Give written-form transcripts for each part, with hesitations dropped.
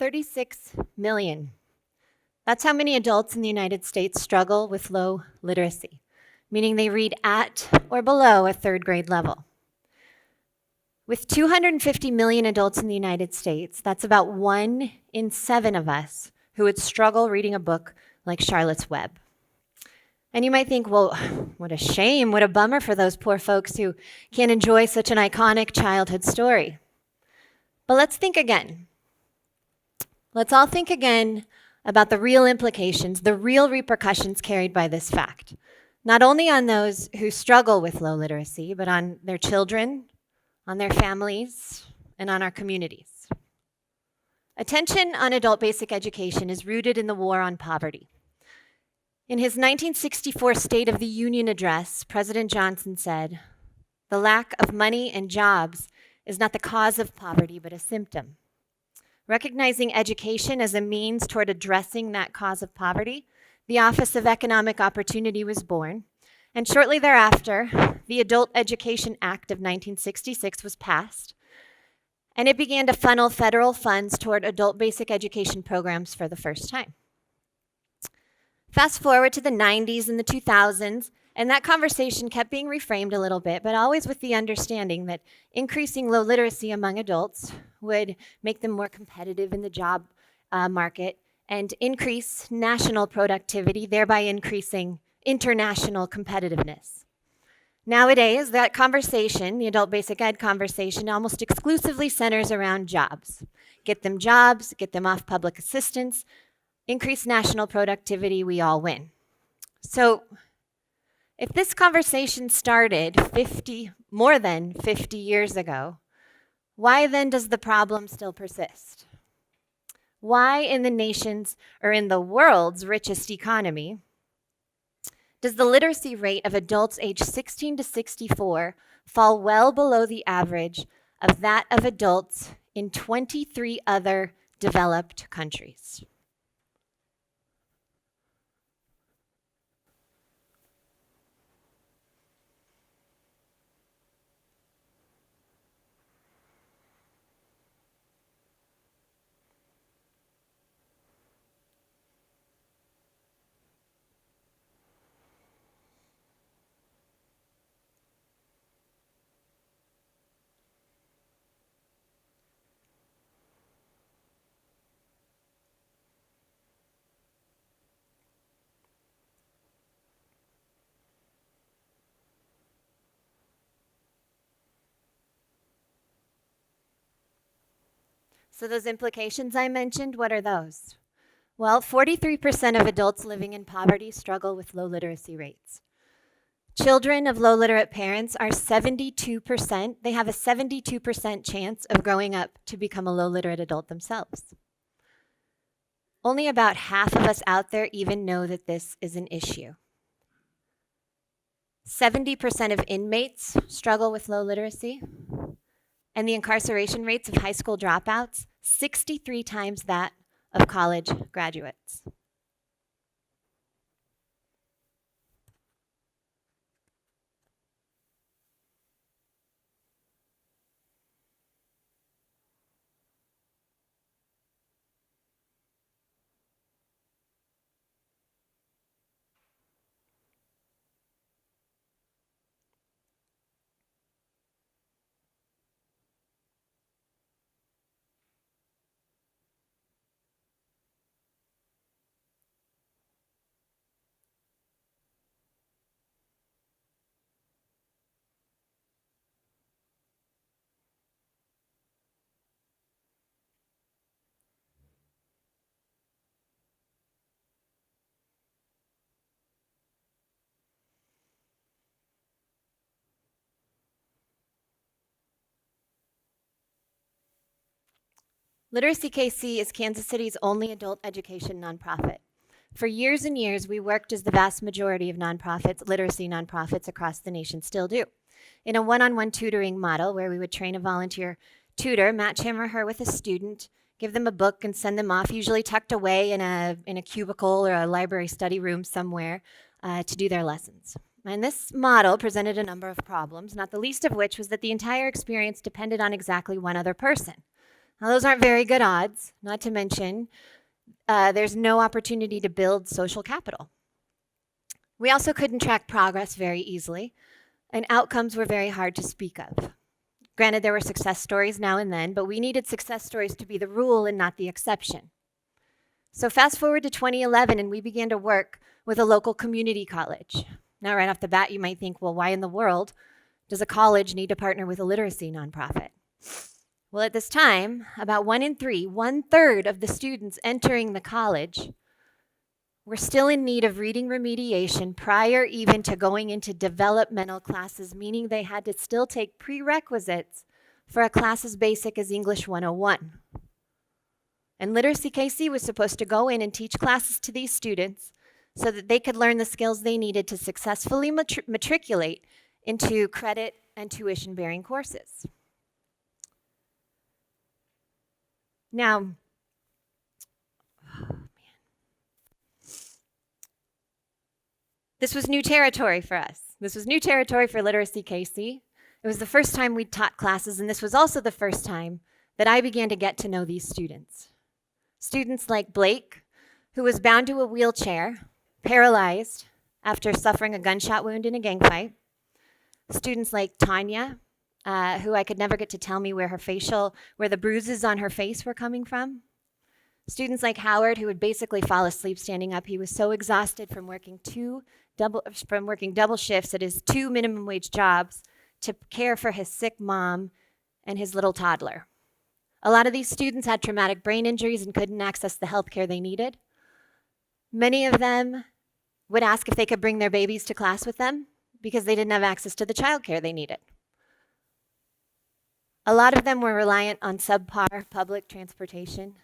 36 million. That's how many adults in the United States struggle with low literacy, meaning they read at or below a third grade level. With 250 million adults in the United States, that's about 1 in 7 of us who would struggle reading a book like Charlotte's Web. And you might think, well, what a shame, what a bummer for those poor folks who can't enjoy such an iconic childhood story. But let's think again. Let's all think again about the real implications, the real repercussions carried by this fact, not only on those who struggle with low literacy, but on their children, on their families, and on our communities. Attention on adult basic education is rooted in the war on poverty. In his 1964 State of the Union address, President Johnson said, "The lack of money and jobs is not the cause of poverty, but a symptom." Recognizing education as a means toward addressing that cause of poverty, the Office of Economic Opportunity was born, and shortly thereafter, the Adult Education Act of 1966 was passed, and it began to funnel federal funds toward adult basic education programs for the first time. Fast forward to the 90s and the 2000s, and that conversation kept being reframed a little bit, but always with the understanding that increasing low literacy among adults would make them more competitive in the job market and increase national productivity, thereby increasing international competitiveness. Nowadays, that conversation, the adult basic ed conversation, almost exclusively centers around jobs. Get them jobs, get them off public assistance, increase national productivity, we all win. So if this conversation started more than 50 years ago, why then does the problem still persist? Why in the nation's, or in the world's richest economy, does the literacy rate of adults aged 16 to 64 fall well below the average of that of adults in 23 other developed countries? So those implications I mentioned, what are those? Well, 43% of adults living in poverty struggle with low literacy rates. Children of low literate parents are 72%, they have a 72% chance of growing up to become a low literate adult themselves. Only about half of us out there even know that this is an issue. 70% of inmates struggle with low literacy, and the incarceration rates of high school dropouts, 63 times that of college graduates. Literacy KC is Kansas City's only adult education nonprofit. For years and years, we worked as the vast majority of nonprofits, literacy nonprofits across the nation still do, in a one-on-one tutoring model where we would train a volunteer tutor, match him or her with a student, give them a book and send them off, usually tucked away in a cubicle or a library study room somewhere to do their lessons. And this model presented a number of problems, not the least of which was that the entire experience depended on exactly one other person, Now, those aren't very good odds, not to mention there's no opportunity to build social capital. We also couldn't track progress very easily, and outcomes were very hard to speak of. Granted, there were success stories now and then, but we needed success stories to be the rule and not the exception. So fast forward to 2011, and we began to work with a local community college. Now, right off the bat, you might think, well, why in the world does a college need to partner with a literacy nonprofit? Well, at this time, about 1 in 3, 1/3 of the students entering the college were still in need of reading remediation prior even to going into developmental classes, meaning they had to still take prerequisites for a class as basic as English 101. And Literacy KC was supposed to go in and teach classes to these students so that they could learn the skills they needed to successfully matriculate into credit and tuition-bearing courses. Now, this was new territory for us. This was new territory for Literacy KC. It was the first time we'd taught classes, and this was also the first time that I began to get to know these students. Students like Blake, who was bound to a wheelchair, paralyzed after suffering a gunshot wound in a gang fight. Students like Tanya, who I could never get to tell me where the bruises on her face were coming from. Students like Howard, who would basically fall asleep standing up. He was so exhausted from working double shifts at his 2 minimum wage jobs to care for his sick mom and his little toddler. A lot of these students had traumatic brain injuries and couldn't access the health care they needed. Many of them would ask if they could bring their babies to class with them because they didn't have access to the childcare they needed. A lot of them were reliant on subpar public transportation.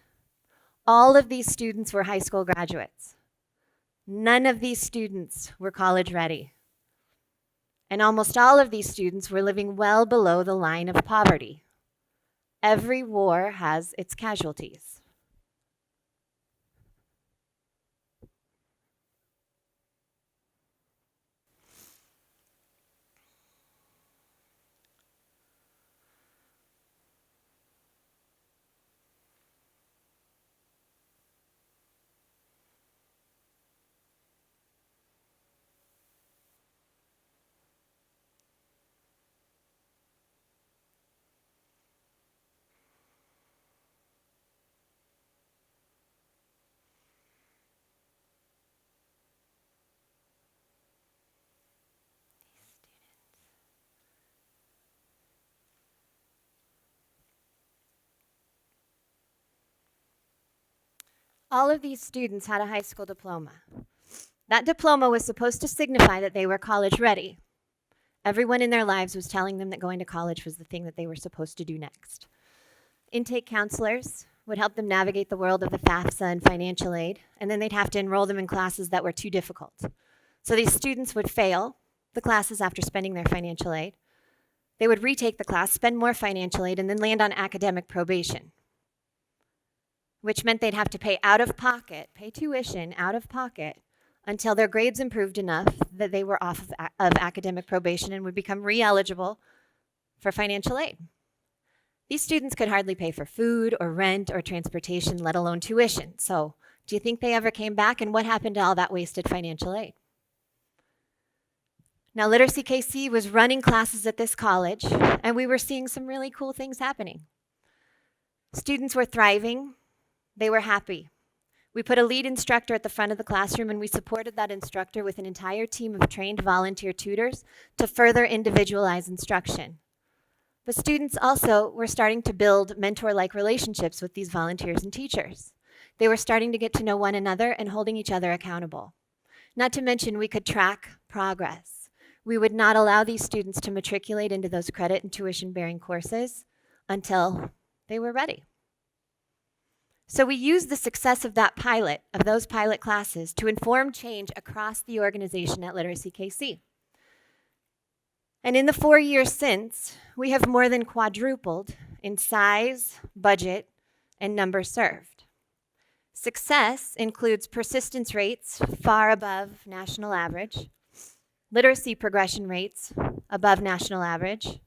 All of these students were high school graduates. None of these students were college ready. And almost all of these students were living well below the line of poverty. Every war has its casualties. All of these students had a high school diploma. That diploma was supposed to signify that they were college ready. Everyone in their lives was telling them that going to college was the thing that they were supposed to do next. Intake counselors would help them navigate the world of the FAFSA and financial aid, and then they'd have to enroll them in classes that were too difficult. So these students would fail the classes after spending their financial aid. They would retake the class, spend more financial aid, and then land on academic probation, which meant they'd have to pay tuition out of pocket until their grades improved enough that they were off of academic probation and would become re-eligible for financial aid. These students could hardly pay for food or rent or transportation, let alone tuition. So do you think they ever came back, and what happened to all that wasted financial aid? Now, Literacy KC was running classes at this college, and we were seeing some really cool things happening. Students were thriving. They were happy. We put a lead instructor at the front of the classroom, and we supported that instructor with an entire team of trained volunteer tutors to further individualize instruction. But students also were starting to build mentor-like relationships with these volunteers and teachers. They were starting to get to know one another and holding each other accountable. Not to mention, we could track progress. We would not allow these students to matriculate into those credit and tuition-bearing courses until they were ready. So we used the success of those pilot classes to inform change across the organization at Literacy KC. And in the 4 years since, we have more than quadrupled in size, budget, and number served. Success includes persistence rates far above national average, literacy progression rates above national average,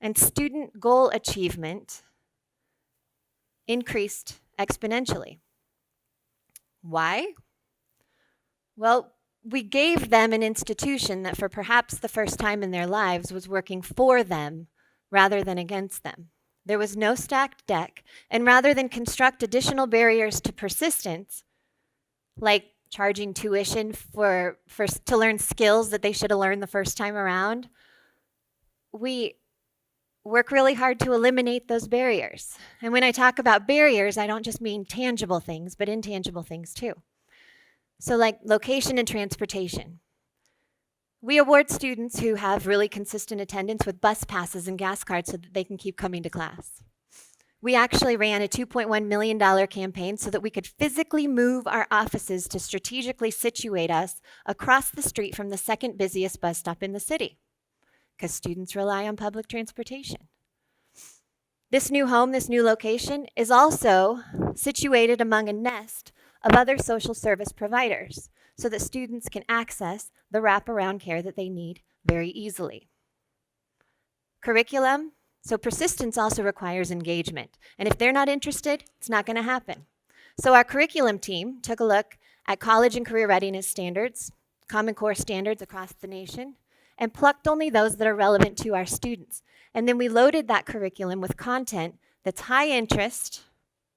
and student goal achievement increased exponentially. Why? Well, we gave them an institution that for perhaps the first time in their lives was working for them rather than against them. There was no stacked deck, and rather than construct additional barriers to persistence, like charging tuition to learn skills that they should have learned the first time around, we work really hard to eliminate those barriers. And when I talk about barriers, I don't just mean tangible things, but intangible things too. So like location and transportation. We award students who have really consistent attendance with bus passes and gas cards so that they can keep coming to class. We actually ran a $2.1 million campaign so that we could physically move our offices to strategically situate us across the street from the second busiest bus stop in the city, because students rely on public transportation. This new home, this new location, is also situated among a nest of other social service providers so that students can access the wraparound care that they need very easily. Curriculum. So persistence also requires engagement. And if they're not interested, it's not going to happen. So our curriculum team took a look at college and career readiness standards, Common Core standards across the nation, and plucked only those that are relevant to our students. And then we loaded that curriculum with content that's high interest,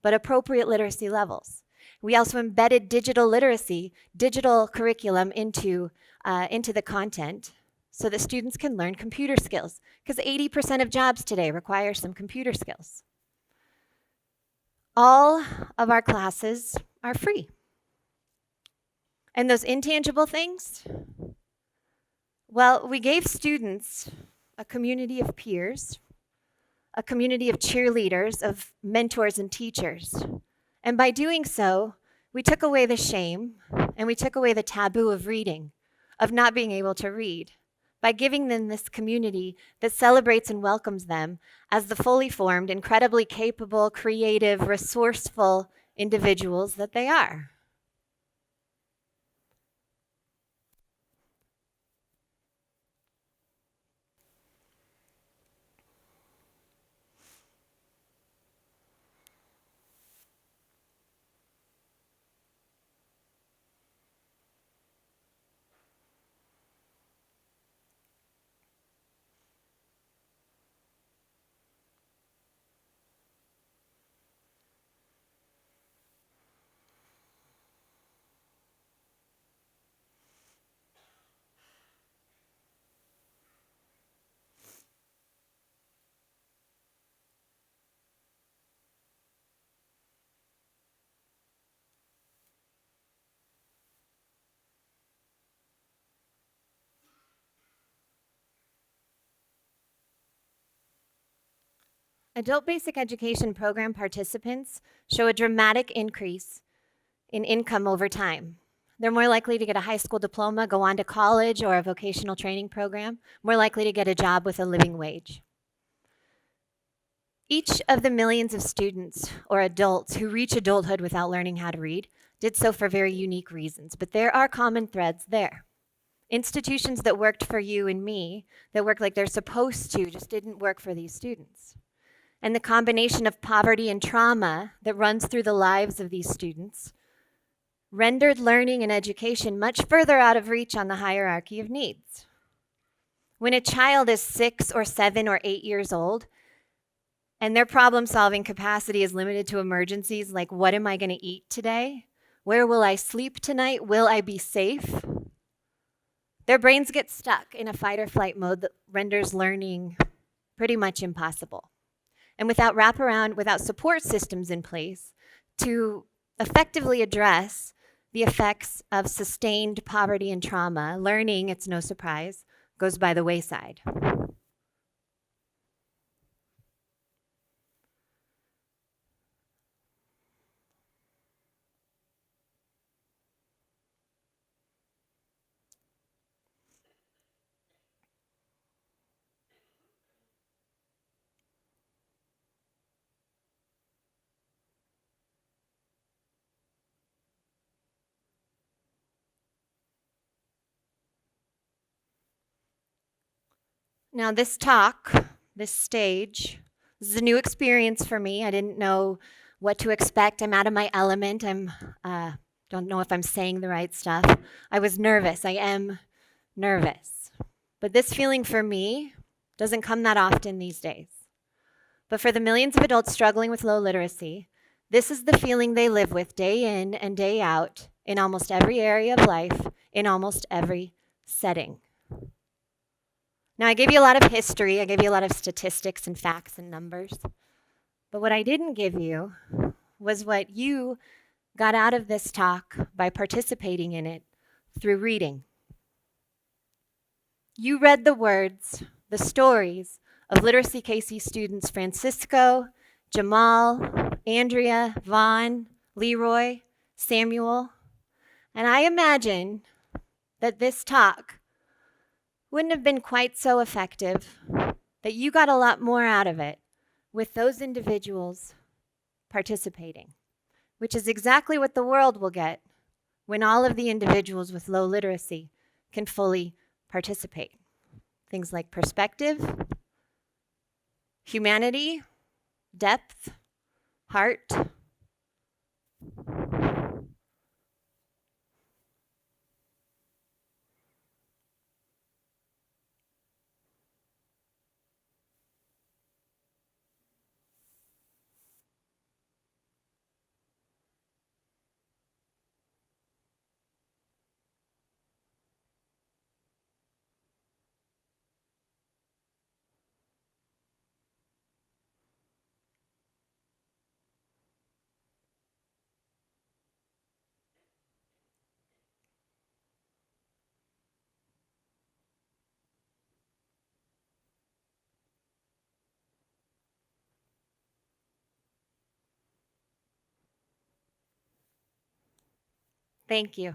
but appropriate literacy levels. We also embedded digital literacy, digital curriculum into the content so that students can learn computer skills, because 80% of jobs today require some computer skills. All of our classes are free. And those intangible things, well, we gave students a community of peers, a community of cheerleaders, of mentors and teachers. And by doing so, we took away the shame and we took away the taboo of reading, of not being able to read, by giving them this community that celebrates and welcomes them as the fully formed, incredibly capable, creative, resourceful individuals that they are. Adult basic education program participants show a dramatic increase in income over time. They're more likely to get a high school diploma, go on to college or a vocational training program, more likely to get a job with a living wage. Each of the millions of students or adults who reach adulthood without learning how to read did so for very unique reasons, but there are common threads there. Institutions that worked for you and me, that worked like they're supposed to, just didn't work for these students. And the combination of poverty and trauma that runs through the lives of these students rendered learning and education much further out of reach on the hierarchy of needs. When a child is 6 or 7 or 8 years old, and their problem-solving capacity is limited to emergencies like, what am I going to eat today? Where will I sleep tonight? Will I be safe? Their brains get stuck in a fight or flight mode that renders learning pretty much impossible. And without wraparound, without support systems in place to effectively address the effects of sustained poverty and trauma, learning, it's no surprise, goes by the wayside. Now this talk, this stage, this is a new experience for me. I didn't know what to expect. I'm out of my element. Don't know if I'm saying the right stuff. I was nervous. I am nervous. But this feeling for me doesn't come that often these days. But for the millions of adults struggling with low literacy, this is the feeling they live with day in and day out in almost every area of life, in almost every setting. Now, I gave you a lot of history, I gave you a lot of statistics and facts and numbers. But what I didn't give you was what you got out of this talk by participating in it through reading. You read the words, the stories of Literacy KC students Francisco, Jamal, Andrea, Vaughn, Leroy, Samuel, and I imagine that this talk wouldn't have been quite so effective, that you got a lot more out of it with those individuals participating, which is exactly what the world will get when all of the individuals with low literacy can fully participate. Things like perspective, humanity, depth, heart. Thank you.